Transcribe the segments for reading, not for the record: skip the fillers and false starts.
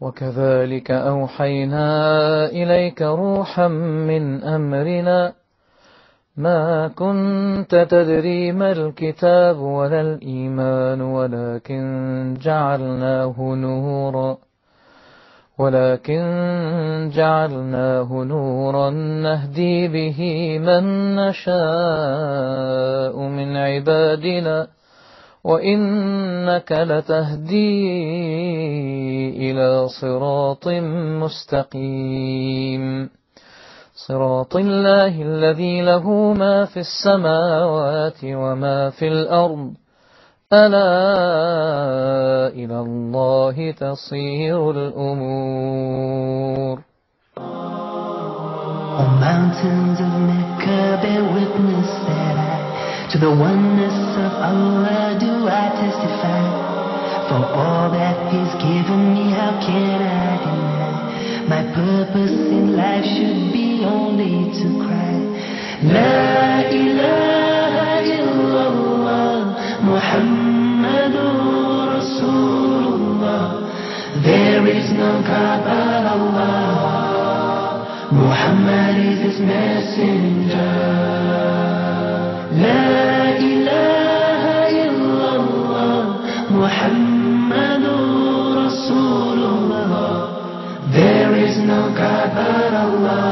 وكذلك أوحينا إليك روحا من أمرنا ما كنت تدري ما الكتاب ولا الإيمان ولكن جعلناه نورا نهدي به من نشاء من عبادنا وإنك لتهدي إلى صراط مستقيم صراط الله الذي له ما في السماوات وما في الأرض ألا إلى الله تصير الأمور. O mountains of Mecca, bear witness that to the oneness of Allah do I testify. For all that He's given me, how can I deny? My purpose in life should be only to cry. La ilaha illallah, Muhammadur Rasulullah. There is no God but Allah. Muhammad is His messenger. La ilaha illallah, Muhammadur Rasulullah. There is no God but Allah.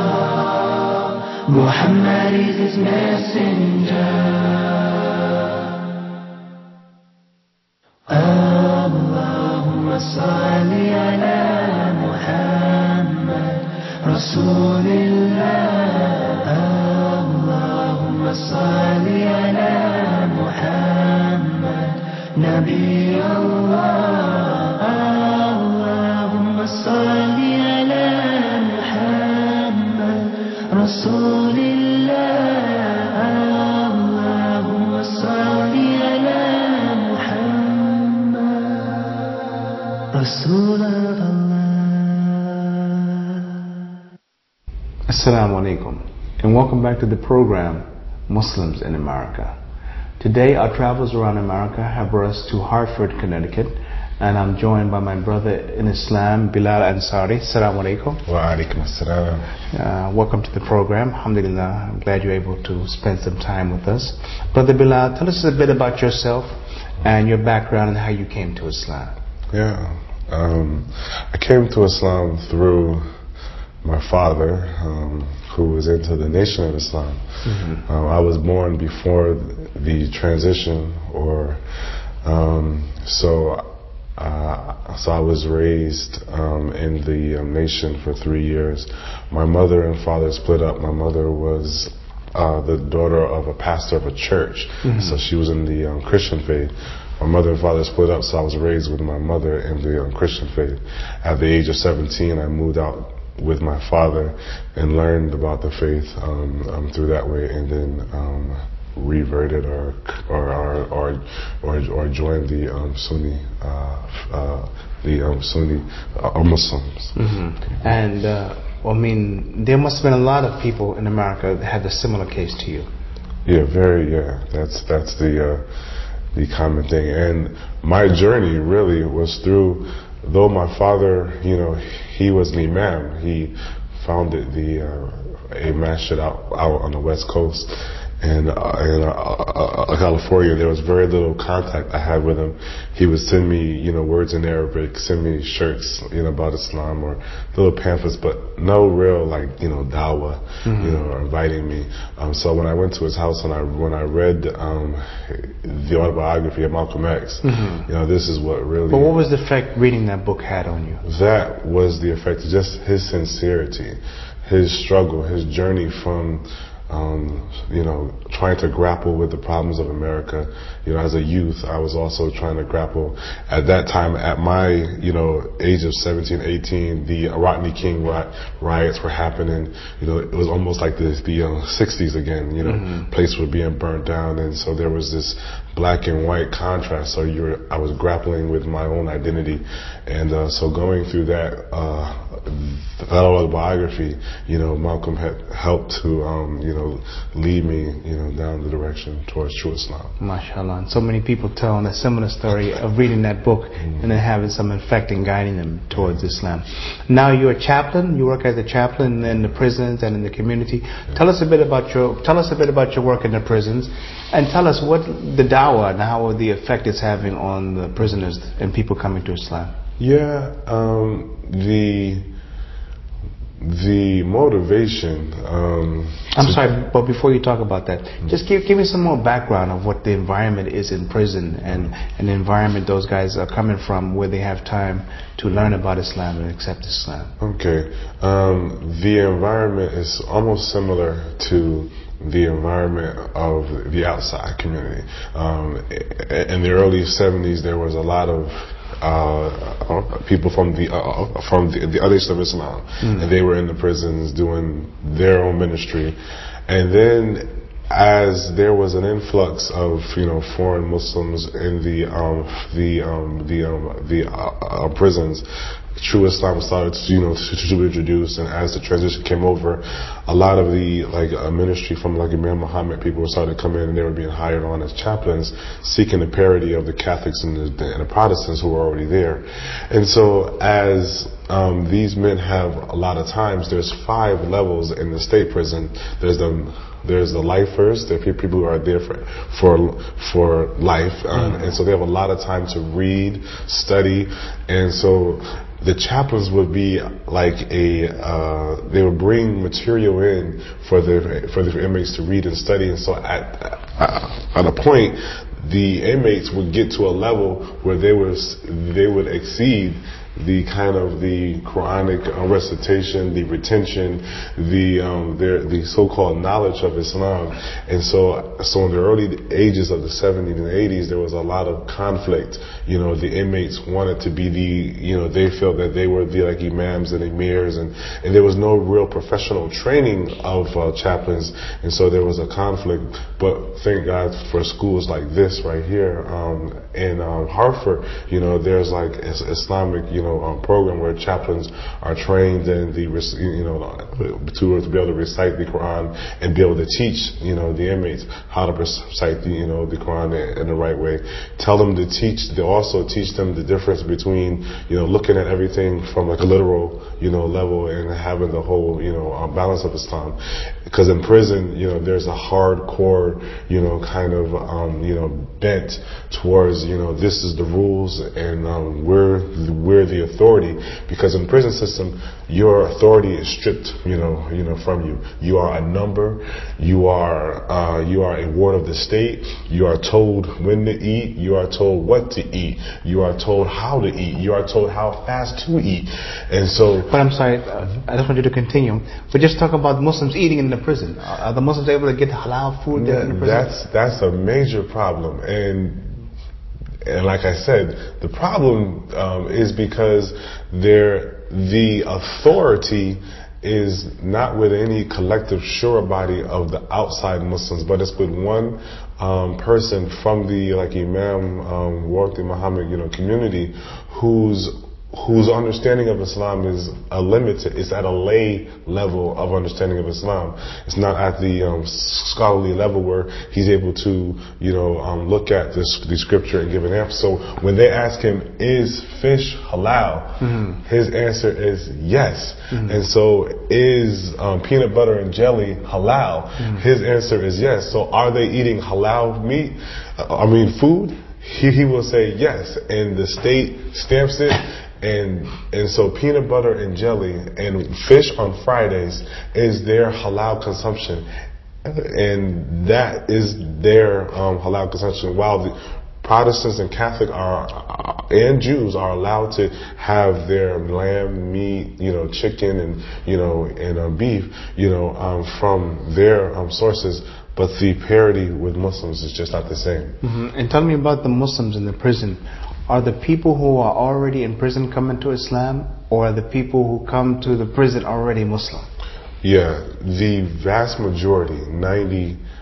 Muhammad is His messenger. Allahumma salli ala Muhammad Rasulillah. Allahumma salli ala Muhammad Nabi Allah. Allahumma salli ala Muhammad Rasulillah. Allahumma salli ala Muhammad Rasulullah. Assalamu alaikum and welcome back to the program Muslims in America. Today our travels around America have brought us to Hartford, Connecticut, and I'm joined by my brother in Islam, Bilal Ansari. Assalamu alaikum. Wa alaikum assalam. Welcome to the program. Alhamdulillah, I'm glad you're able to spend some time with us. Brother Bilal, tell us a bit about yourself and your background and how you came to Islam. Yeah, I came to Islam through my father, who was into the Nation of Islam. Mm-hmm. I was born before the transition, so I was raised in the Nation for 3 years. My mother and father split up. My mother was the daughter of a pastor of a church, mm-hmm. so she was in the Christian faith. My mother and father split up, so I was raised with my mother in the Christian faith. At the age of 17, I moved out with my father and learned about the faith through that way, and then reverted or joined the Sunni Muslims. Mm-hmm. And I mean, there must have been a lot of people in America that had a similar case to you. Yeah, that's the common thing. And my journey really was through. Though my father, he was an imam. He founded a masjid out on the West Coast. And in California, there was very little contact I had with him. He would send me, words in Arabic, send me shirts, about Islam or little pamphlets, but no real, dawah, mm-hmm. Or inviting me. So when I went to his house and when I read the autobiography of Malcolm X, mm-hmm. This is what really... But what was the effect reading that book had on you? That was the effect, just his sincerity, his struggle, his journey from... trying to grapple with the problems of America. As a youth, I was also trying to grapple. At that time, at my, age of 17, 18, the Rodney King riots were happening. It was almost like the 60s again. mm-hmm. Places were being burnt down, and so there was this black and white contrast. So I was grappling with my own identity, and so going through that autobiography, Malcolm had helped to lead me down the direction towards true Islam. MashaAllah. And so many people tell a similar story of reading that book and then having some effect in guiding them towards Islam. Now you're a chaplain. You work as a chaplain in the prisons and in the community. Tell us a bit about your work in the prisons, and tell us what the dawah and how the effect it's having on the prisoners and people coming to Islam. Yeah, the motivation. I'm sorry, but before you talk about that, just give me some more background of what the environment is in prison and the environment those guys are coming from, where they have time to learn about Islam and accept Islam. Okay, the environment is almost similar to the environment of the outside community. In the early 70s, there was a lot of people from the other side of Islam, and they were in the prisons doing their own ministry. And then, as there was an influx of foreign Muslims in the prisons, true Islam started to be introduced, and as the transition came over, a lot of the ministry from Imam Muhammad people started to come in, and they were being hired on as chaplains, seeking the parity of the Catholics and the Protestants who were already there. And so as these men have a lot of times, there's 5 levels in the state prison. There's the lifers. There are people who are there for life, and so they have a lot of time to read, study, and so the chaplains would be they would bring material in for the inmates to read and study, and so at a point, the inmates would get to a level where they would exceed the kind of the Quranic recitation, the retention, the so-called knowledge of Islam. And so in the early ages of the 70s and 80s, there was a lot of conflict. The inmates wanted to be they felt that they were the imams and emirs, and there was no real professional training of chaplains, and so there was a conflict. But thank God for schools like this right here in Hartford. There's Islamic program where chaplains are trained in to be able to recite the Quran and be able to teach the inmates how to recite the Quran in the right way. They also teach them the difference between looking at everything from a literal level and having the whole balance of Islam. Because in prison there's a hardcore kind of bent towards this is the rules, and we're the authority, because in the prison system your authority is stripped from you. You are a number. You are a ward of the state. You are told when to eat. You are told what to eat. You are told how to eat. You are told how fast to eat. And so, but I'm sorry, I just want you to continue, but just talk about Muslims eating in the prison. Are the Muslims able to get halal food in the prison? That's a major problem, and like I said, the problem is because the authority is not with any collective shura body of the outside Muslims, but it's with one person from the Imam Warthi Muhammad community whose understanding of Islam is limited. It's at a lay level of understanding of Islam. It's not at the scholarly level where he's able to look at the scripture and give an answer. So when they ask him, is fish halal? His answer is yes. And so, is peanut butter and jelly halal? His answer is yes. So are they eating halal meat? Food? He will say yes, and the state stamps it. And so peanut butter and jelly and fish on Fridays is their halal consumption, and that is their halal consumption. While the Protestants and Catholic and Jews are allowed to have their lamb, meat, chicken, and beef, from their sources. But the parity with Muslims is just not the same. And tell me about the Muslims in the prison. Are the people who are already in prison coming to Islam, or are the people who come to the prison already Muslim? Yeah, the vast majority,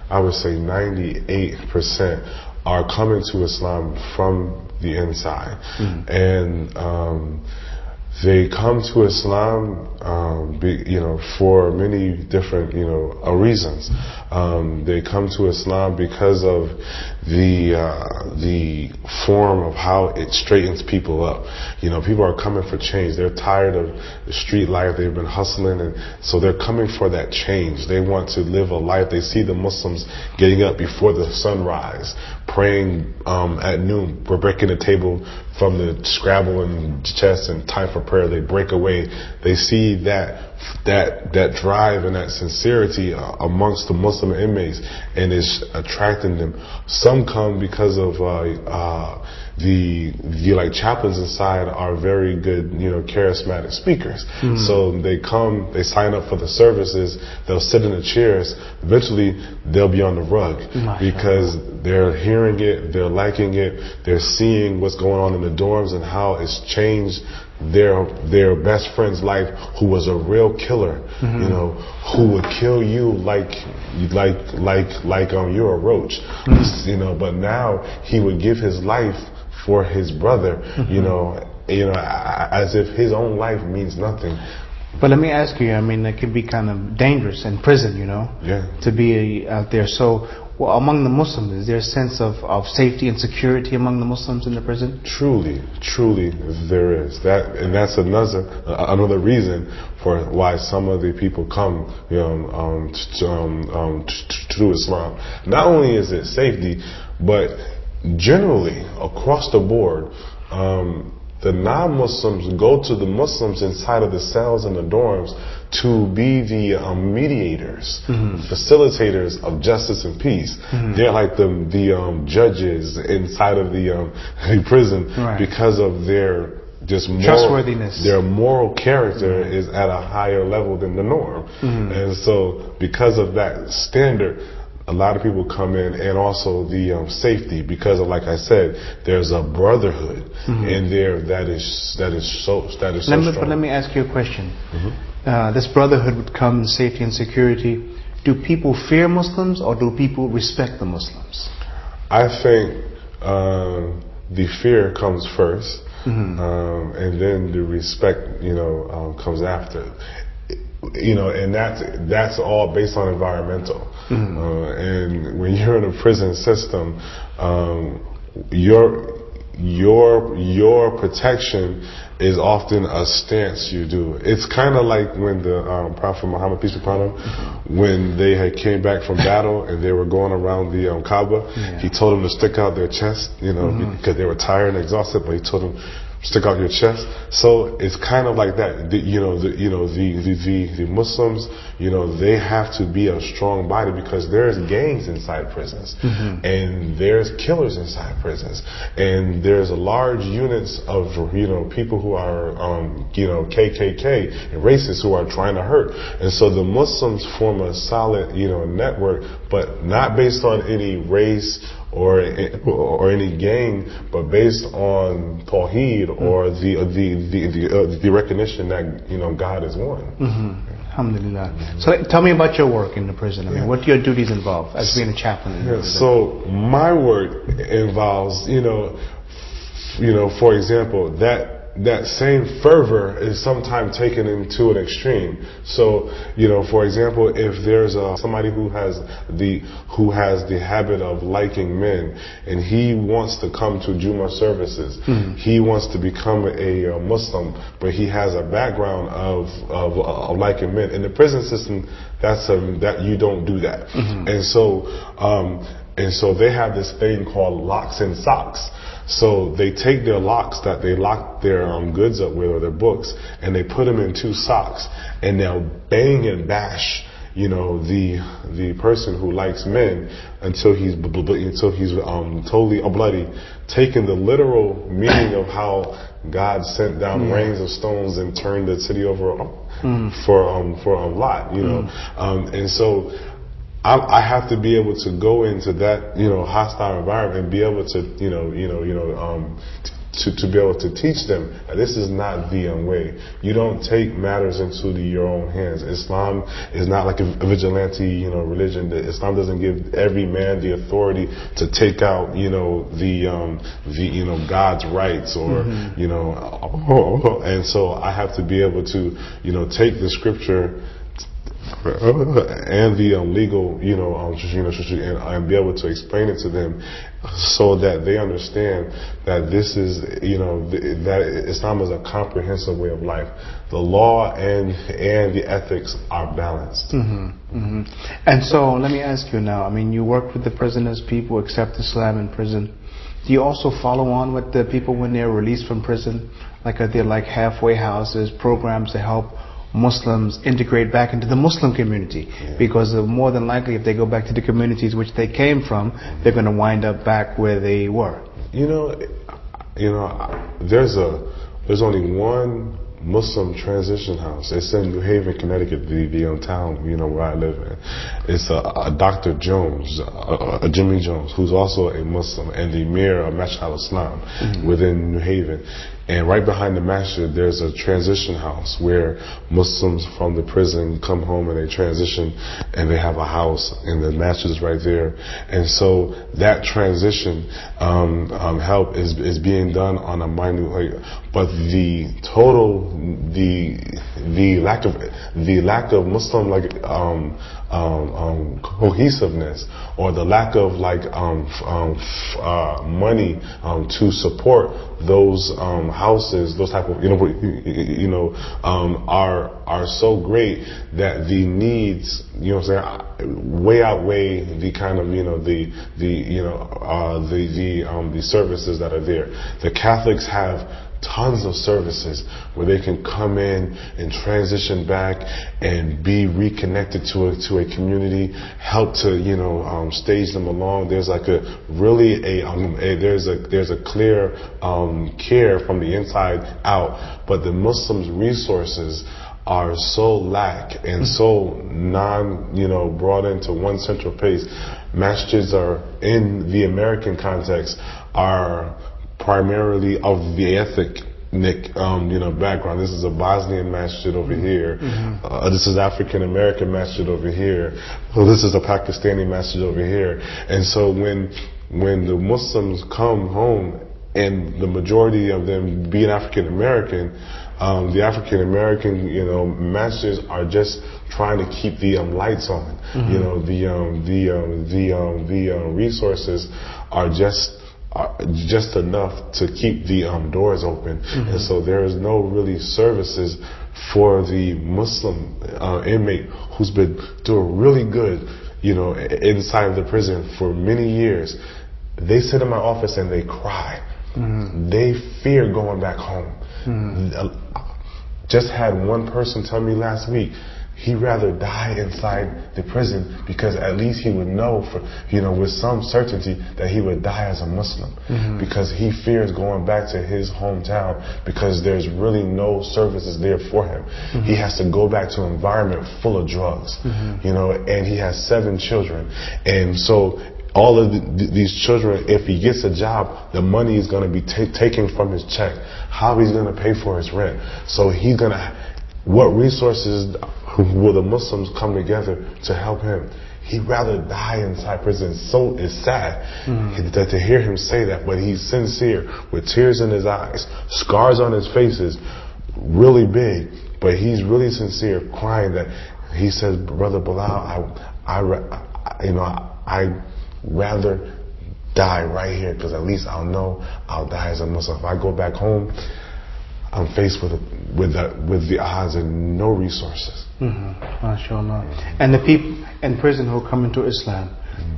I would say 98%, are coming to Islam from the inside. And they come to Islam, for many different, reasons. They come to Islam because of the form of how it straightens people up. People are coming for change. They're tired of the street life. They've been hustling, and so they're coming for that change. They want to live a life. They see the Muslims getting up before the sunrise, praying at noon. We're breaking the table from the Scrabble and chess and time for prayer. They break away. They see that drive and that sincerity amongst the Muslim inmates, and it's attracting them. Some come because of the chaplains inside are very good, charismatic speakers. So they come, they sign up for the services, they'll sit in the chairs. Eventually, they'll be on the rug because they're hearing it, they're liking it, they're seeing what's going on in the dorms and how it's changed their best friend's life, who was a real killer, who would kill you like you're a roach, but now he would give his life for his brother, as if his own life means nothing. But let me ask you, it can be kind of dangerous in prison, to be out there. So, among the Muslims, is there a sense of safety and security among the Muslims in the prison? Truly there is. And that's another reason for why some of the people come, to Islam. Not only is it safety, but generally across the board, the non-Muslims go to the Muslims inside of the cells and the dorms to be the mediators, facilitators of justice and peace. They're like the judges inside of the prison, because of their trustworthiness. Their moral character is at a higher level than the norm. And so because of that standard, a lot of people come in, and also the safety, because of, like I said, there's a brotherhood in there that is so strong. But let me ask you a question. This brotherhood would come, safety and security. Do people fear Muslims, or do people respect the Muslims? I think the fear comes first, and then the respect, comes after. And that's all based on environmental. And when you're in a prison system, your protection is often a stance you do. It's kind of like when the Prophet Muhammad, peace be upon him, when they had came back from battle and they were going around the Kaaba, he told them to stick out their chest, because they were tired and exhausted, but he told them, stick out your chest. So it's kind of like that. The Muslims, they have to be a strong body, because there's gangs inside prisons, and there's killers inside prisons, and there's large units of people who are KKK and racists who are trying to hurt. And so the Muslims form a solid network, but not based on any race or any gang, but based on Tawheed, or the recognition that God is one. Alhamdulillah. So tell me about your work in the prison. What do your duties involve as being a chaplain? So my work involves, for example, that same fervor is sometimes taken into an extreme. So, for example, if there's somebody who has the habit of liking men, and he wants to come to Jummah services, he wants to become a Muslim, but he has a background of liking men. In the prison system, that you don't do that. And so they have this thing called locks and socks. So they take their locks that they lock their goods up with, or their books, and they put them in two socks, and they'll bang and bash, the person who likes men until he's totally bloody, taking the literal meaning of how God sent down rains of stones and turned the city over for Lot, and so I have to be able to go into that, hostile environment and be able to, to be able to teach them that this is not the way. You don't take matters into your own hands. Islam is not like a vigilante, religion. Islam doesn't give every man the authority to take out, God's rights or, and so I have to be able to, take the scripture and the legal, and be able to explain it to them so that they understand that this is, that Islam is a comprehensive way of life. The law and the ethics are balanced. And so let me ask you now, you work with the prisoners, people accept Islam in prison. Do you also follow on with the people when they're released from prison? Like are there like halfway houses, programs to help Muslims integrate back into the Muslim community? Because more than likely if they go back to the communities which they came from, they're going to wind up back where they were. There's only one Muslim transition house. It's in New Haven, Connecticut, the town, where I live in. It's a Dr. Jones, a Jimmy Jones, who's also a Muslim and the Emir of Masjid al-Islam within New Haven. And right behind the masjid, there's a transition house where Muslims from the prison come home and they transition, and they have a house, and the masjid is right there. And so that transition help is being done on a minute, but the lack of Muslim cohesiveness, or the lack of money to support those houses, those type of are so great that the needs way outweigh the kind of the services that are there. The Catholics have tons of services where they can come in and transition back and be reconnected to a community, help to stage them along. There's like there's a clear care from the inside out, but the Muslims' resources are so lack and so brought into one central place. Masjids are, in the American context, are primarily of the ethnic background. This is a Bosnian masjid over here. This is African American masjid over here. This is a Pakistani masjid over here. And so when the Muslims come home, and the majority of them being African American, the African American masjids are just trying to keep the lights on. The resources are just enough to keep the doors open. And so there is no really services for the Muslim inmate who's been doing really good inside of the prison for many years. They sit in my office and they cry. They fear going back home. Just had one person tell me last week he'd rather die inside the prison because at least he would know with some certainty that he would die as a Muslim, because he fears going back to his hometown because there's really no services there for him. He has to go back to an environment full of drugs, and he has 7 children, and so all of these children, if he gets a job, the money is going to be taken from his check. How he's going to pay for his rent? So what resources will the Muslims come together to help him? He'd rather die inside prison. So it's sad that to hear him say that, but he's sincere, with tears in his eyes, scars on his faces, really big, but he's really sincere, crying that he says, Brother Bilal, I'd rather die right here, because at least I'll know I'll die as a Muslim. If I go back home, I'm faced with the odds and no resources. MashaAllah. And the people in prison who come into Islam,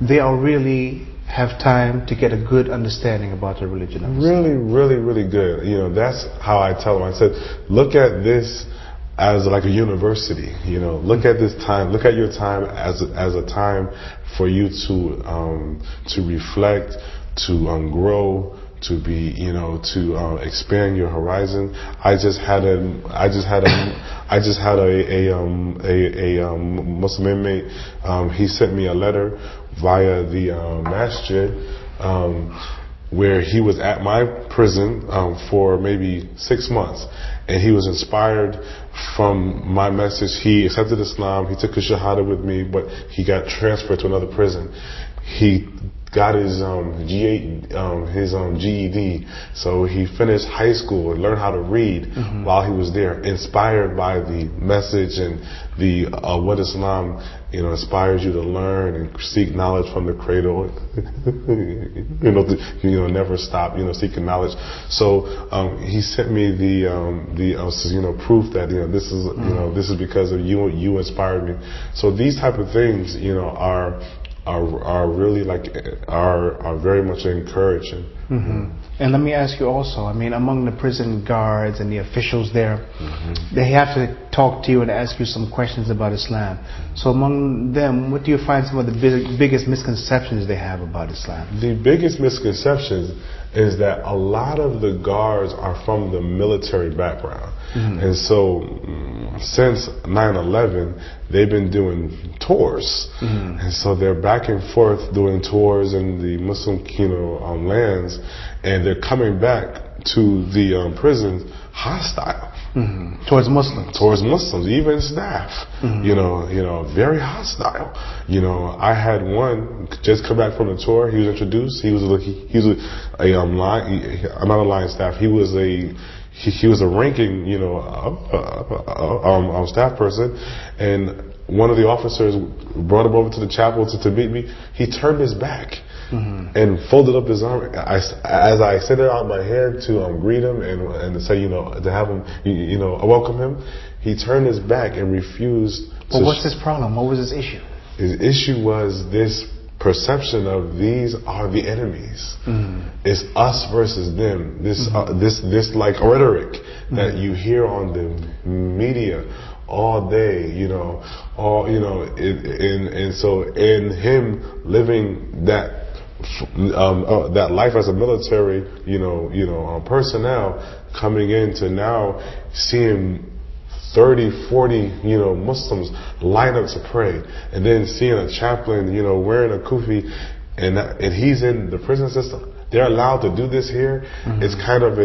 they all really have time to get a good understanding about the religion of Islam. Really, really, really good. That's how I tell them. I said, look at this as like a university. Look at this time. Look at your time as a time for you to reflect, to grow, to be, to expand your horizon. I just had a Muslim inmate. He sent me a letter via the masjid, where he was at my prison for maybe 6 months, and he was inspired from my message. He accepted Islam. He took a shahada with me, but he got transferred to another prison. He got his GED, so he finished high school and learned how to read while he was there, inspired by the message and the what Islam inspires you to learn and seek knowledge from the cradle. Never stop seeking knowledge. So he sent me the proof that this is because of you. You inspired me. So these type of things are really are very much encouraging. And let me ask you also, among the prison guards and the officials there, they have to talk to you and ask you some questions about Islam. So among them, what do you find some of the biggest misconceptions they have about Islam? The biggest misconceptions is that a lot of the guards are from the military background. And so since 9/11, they've been doing tours. And so they're back and forth doing tours in the Muslim lands, and they're coming back to the prisons hostile. Towards Muslims, even staff. Very hostile. I had one just come back from the tour. He was introduced. He was not a line staff. He was a ranking staff person, and one of the officers brought him over to the chapel to meet me. He turned his back and folded up his arm. As I extended out my hand to greet him and to say, to have him, welcome him, he turned his back and refused. But what's his problem? What was his issue? His issue was this perception of these are the enemies. It's us versus them. This rhetoric that you hear on the media all day, and so in him living that life as a military, personnel, coming into now seeing 30, 40, Muslims line up to pray, and then seeing a chaplain, wearing a kufi, and he's in the prison system. They're allowed to do this here. It's kind of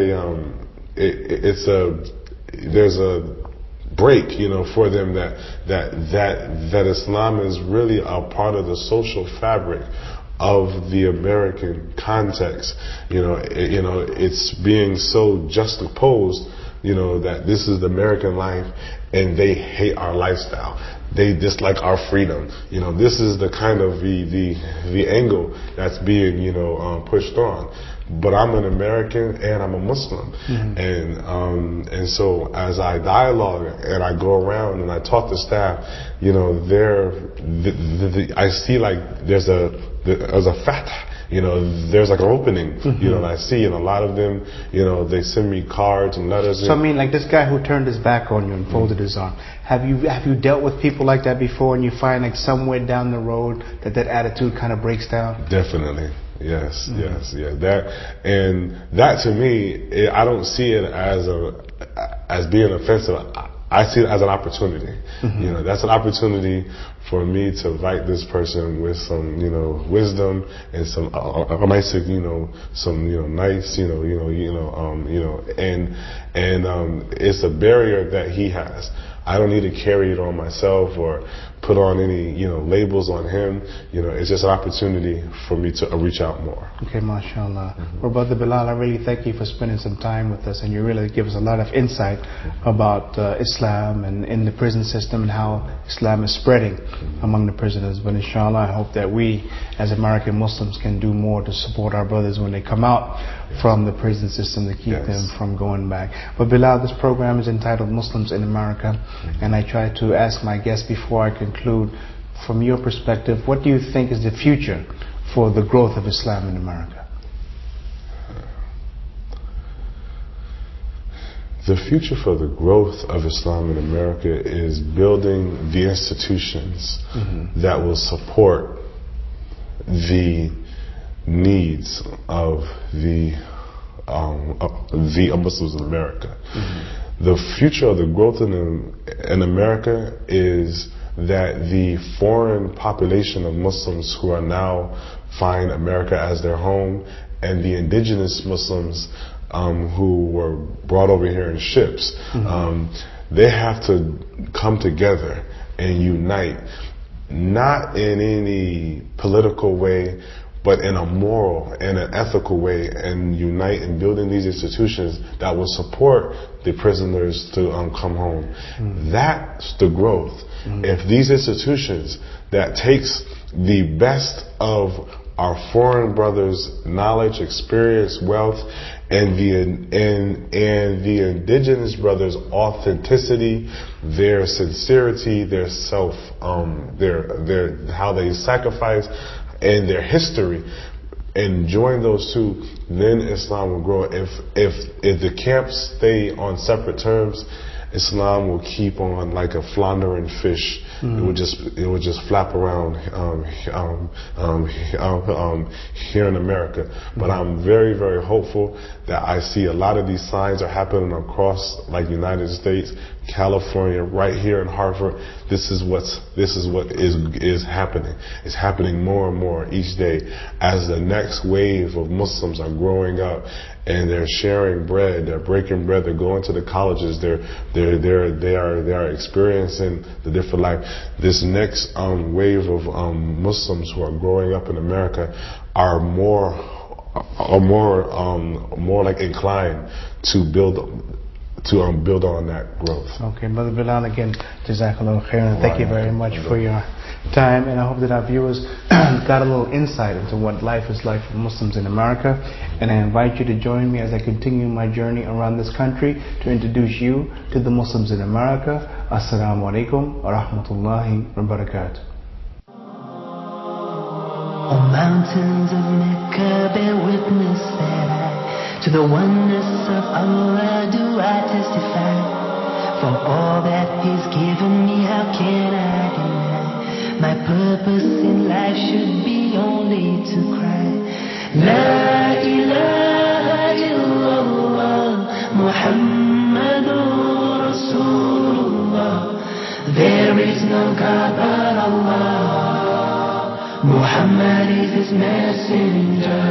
there's a break, for them that Islam is really a part of the social fabric of the American context. It's being so juxtaposed, that this is the American life and they hate our lifestyle. They dislike our freedom. This is the kind of the angle that's being, pushed on. But I'm an American and I'm a Muslim. And so as I dialogue and I go around and I talk to staff, I see there's a fath. There's an opening, and I see, and a lot of them, they send me cards and letters. So this guy who turned his back on you and folded his arm, have you dealt with people like that before, and you find somewhere down the road that attitude kind of breaks down? Definitely. Yes, yes. That to me, I don't see it as being offensive. I see it as an opportunity. That's an opportunity for me to invite this person with some, wisdom and some, nice, nice, and it's a barrier that he has. I don't need to carry it on myself or put on any, labels on him. It's just an opportunity for me to reach out more. Okay, mashallah. Well, Brother Bilal, I really thank you for spending some time with us, and you really give us a lot of insight about Islam and in the prison system and how Islam is spreading among the prisoners. But inshallah, I hope that we as American Muslims can do more to support our brothers when they come out from the prison system, to keep them from going back. But Bilal, this program is entitled Muslims in America, and I try to ask my guests before I conclude, from your perspective, what do you think is the future for the growth of Islam in America? The future for the growth of Islam in America is building the institutions that will support the needs of the Muslims in America. The future of the growth in America is that the foreign population of Muslims who are now find America as their home and the indigenous Muslims who were brought over here in ships, they have to come together and unite, not in any political way, but in a moral and an ethical way, and unite in building these institutions that will support the prisoners to come home. That's the growth. If these institutions that takes the best of our foreign brothers' knowledge, experience, wealth, and the indigenous brothers' authenticity, their sincerity, their self, their how they sacrifice, and their history, and join those two, then Islam will grow. If the camps stay on separate terms, Islam will keep on like a floundering fish. It would just flap around here in America. But I'm very, very hopeful that I see a lot of these signs are happening across like United States, California, right here in Hartford. This is what is happening. It's happening more and more each day as the next wave of Muslims are growing up, and they're sharing bread, they're breaking bread, they're going to the colleges, they are experiencing the different life. This next wave of Muslims who are growing up in America are more like inclined to build on that growth. Okay, Brother Bilal, again, Jazakallah khairan. Thank you very much for your time, and I hope that our viewers got a little insight into what life is like for Muslims in America. And I invite you to join me as I continue my journey around this country to introduce you to the Muslims in America. Assalamu alaikum wa rahmatullahi wa barakatuh. O mountains of Mecca, bear witness that to the oneness of Allah do I testify. For all that He's given me, how can I deny? My purpose in life should be only to cry. La ilaha illallah, Muhammadur Rasulullah. There is no God but Allah. Muhammad is His messenger.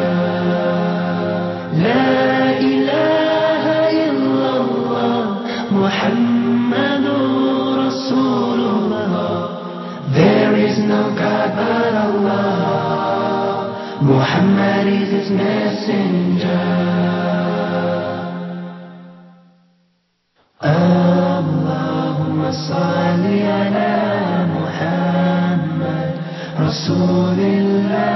La ilaha illallah, Muhammadur Rasulullah. There is no God but Allah. Muhammad is His messenger. Allahumma salli ala Muhammad Rasulillah.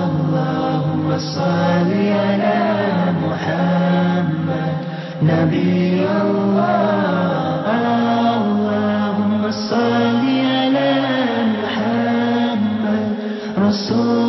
Allahumma salli ala Muhammad Nabi Allah. Allahumma salli ala Muhammad Rasul